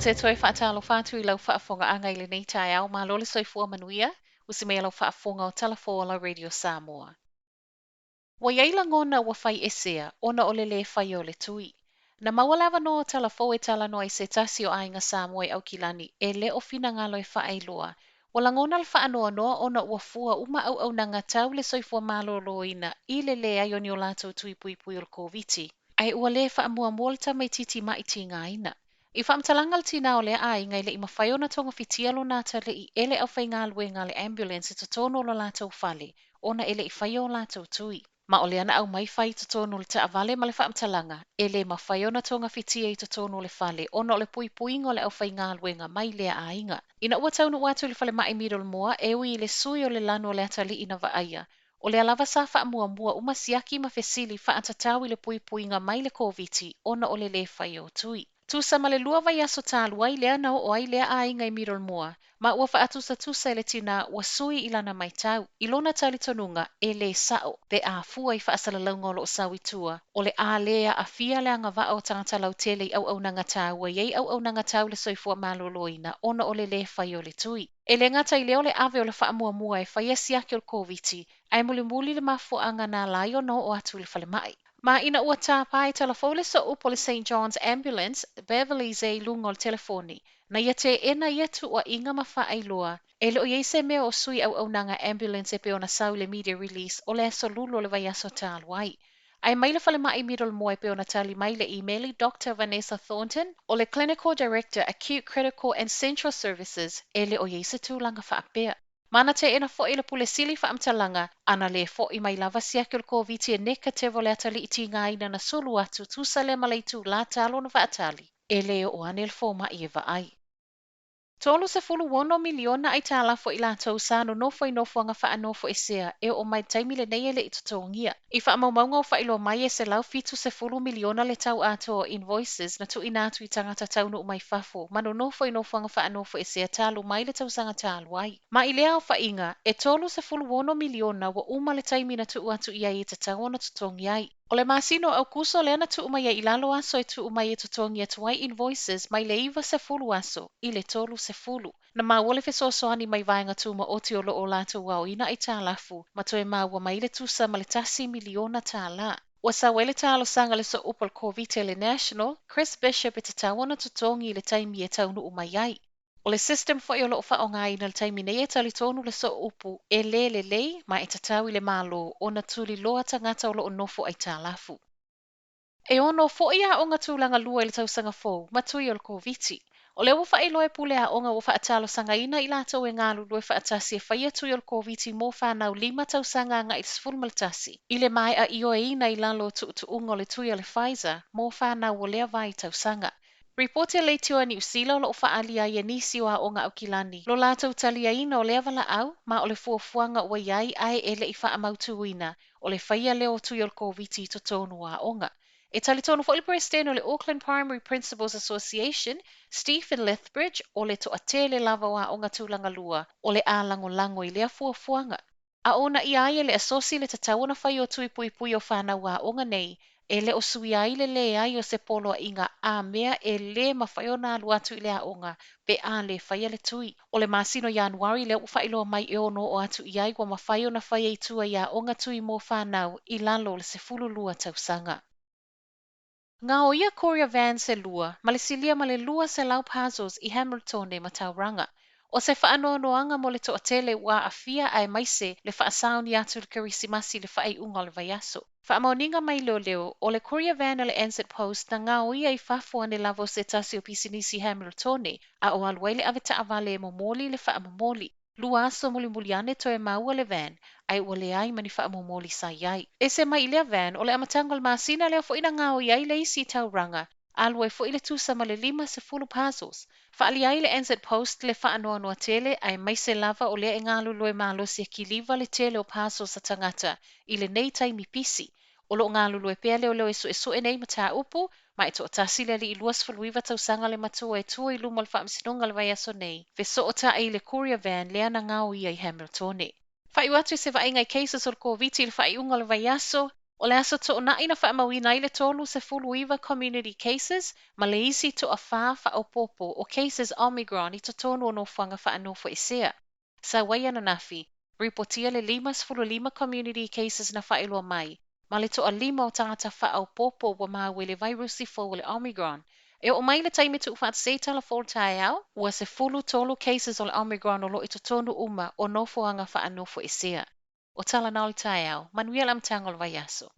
te toi whaatalo whātu I lau whaafonga anga I le nei tai au ma lole soifua manuia, usi mea lau whaafonga o Talafoala Radio Samoa. Wa iai Lagona wa faiesea, ona ole le whai o le tui. Na mawalawa no o Talafo e tala no ai se tasi o ainga Samoa au kilani, e le o fina ngalo e whaailoa. Wa Lagona le faanoanoa ona ua fua uma au nanga tau le soifua maloloina, I le ai o ni o lato tui pui pui o le Koviti. Ai ua le whaamua molta mai titi mai tinga ina. I whaamtalangal tina o le ai ngai le I mawhaiona tonga fitialo nata le I ele au whai ngā lue ngā le ambulance to tono lo lātou whale, ona ele I whaio lātou tui. Ma ole ana au mai whai to tono le ta avale ma le whaamtalanga, ele mawhaiona tonga fitia I to tono le whale, ona le pui puingo le au whai ngā lue ngā mai lea ainga. Ina ua taunu watu le whale mai midol moa, e ui le sui o le lano le atali ina Vaaiga. O le alava sa whaamua mua uma siaki ma fesili whaatatau I le pui puinga mai le Koviti, ona ole le whaio tui. Tusa ma le lua vaiaso tālu ai lea nau o ai lea ainga I mirol moa, ma ua whaatusa tusa ele tina ua sui I lana mai tau. I lona tali tonunga e le sao, pe a fua I whaasala laungolo o sawitua, o le a lea a fia le anga va o tangata lau tele I au nanga tau, iei au nanga tau le soifua maloloina, ona ole le whai o le tui. E le ngata I leo le ave o le whaamua mua e faiesea ki o le Koviti, ai muli le mafua anga nā lai o no o atu le whale mai. Ma ina ua tāpai talafole so upo le St. John's Ambulance, Beverly Zay lungo le telefoni. Na ia te ena ia tu o inga mawha ai loa. E leo iei se mea o sui au nanga ambulance e pe ona sau le media release o le aso lulo le vaiaso tālu ai. Ai mai le whale mai middle moe pe ona tali mai le emaili Dr. Vanessa Thornton o le Clinical Director Acute Critical and Central Services e le o iei se tūlanga whaapea. Mana te ena fo I le pule sili whaamtalanga, ana le fo I mai lava siake o le Koviti e neka te vole atali iti ngā ina na sulu atu tusale malaitu la talo na vaatali. E leo o anel fo ma I e vaai. Tolo se fulu wono miliona aitalafu I lātou sa no nofoaga faanofoesea e o mai taimi le nei ele I totongia. I whaamaumaunga o whailo mai e se lau fitu se fulu miliona le tau ato invoices na tu inatu I tangata taunu o mai fafo, mano nofoaga faanofoesea talu mai le tausaga talu ai. Ma I lea o whainga, e tolo se fulu wono miliona wa uma le taimi na tu atu ia I te tau na totongia ai. O le masino au kuso le ana tu umai I lalo aso e tu umai totongia tuai invoices mai le iwa se fulu aso, I le tolu se fulu. Na mawole fe soani mai vaenga tuma oti o lo o lato wao ina aitalafu, ma toe maua mai le tusa ma le tasi miliona tala. Wa sawele talo sanga le so upal Koviti le National, Chris Bishop e te tawana totongi I le taimi e taunu umai ai. O le system fo I o loo whaonga I na le taimi nei e tali tonu le so upu e le ma e tatau I le malo o na tuli loa tangata o loo nofo aitalafu. E ono fo ia o ngā tūlanga lua I le tausanga fōu, matui o le Koviti. O le ufa ilo e pule a onga ufa atalo sanga ina I lato e ngā lulu e whaatasi e whaia tui o le Koviti mō fanau 5 tausanga ngā I le sfulmaltasi. I le mai a io e ina I lalo tu ungo le tui o le Pfizer mō fanau o lea vai tausanga. Reporte le tio ni usila lo fa alia ye nisi wa onga okilani. Lo lato talia ina o le avala au, ma o le fuafuanga ua iai ai ele I wha amautuina, o le whaia leo tu o le Koviti to tonu wa onga. E tali tonu fo le presidente o le Auckland Primary Principals Association, Stephen Lethbridge, o le to atele lava wa onga tūlanga lua, o le lango I lea fuafuanga. A ona ia ai le asosi le tatawana whai o tui pui pui o whanau wa onga nei, e le o sui ai le ai o se polo a inga a mea e le mawhaiona alu atu I le aonga pe a le whaia le tui. O le masino Januari le uwhailoa mai e ono o atu I ai wa mawhaiona whaia I tua I aonga tui mō whanau I lalo le se fulu lua tausanga. Gaoia courier van se lua, ma le silia ma le lua se lau puzzles I Hamilton e Matauranga. O se faanoanoanga mo le toʻatele ua afia ae maise le faasauni atu le kerisimasi le faaiuga o le vaiaso. Faamaoninga mai leoleo o le courier van o le Enset Post na gaoia I fafua ne lavo se tasi o pisinisi Hamiltone a o aluai le ave taʻavale e momoli le faamomoli. Lua aso mulimuliane toe maua le van, ai ua le ai mani faamomoli sai ai. E se mai le van o le amatanga o le masina lea foʻi na gaoia I le isi tauranga, alua foʻi le tusa ma le 5 se fulu puzzles. Faali ai le Enset Post le faanoanoa tele ai mai se lava o lea e galulu e malosi e kiliva le tele o puzzles a tangata I le nei taimi pisi. O lo galulu e pea leoleo e suesue nei mata upu, ma e toʻatasi le alii 2 tausanga le matua e tua I luma o le faamisinoga le vaiaso nei, fe sootaʻi le courier van lea na gaoia I Hamiltone. Whaiu atu se vainga I cases o le Koviti le whaiunga o le vaiaso, O le aso toʻanaʻi na whaamawina i le tolu se fuluiva community cases, ma le isi toʻawha whaopopo o cases Omicron i totonu o nofoaga faanofoesea. Sa waia na nafi, ripotia le 5 community cases na whaeloa mai, ma le toa 5 o tangata whaopopo wa mawe le virusi fo le Omicron. E o mai le taimi tu whaat se telefon tae au, ua se tolu cases o le Omicron o lo i totonu uma o nofoaga faanofoesea. O tala nao i tae au, manuia lam tango le vaiaso.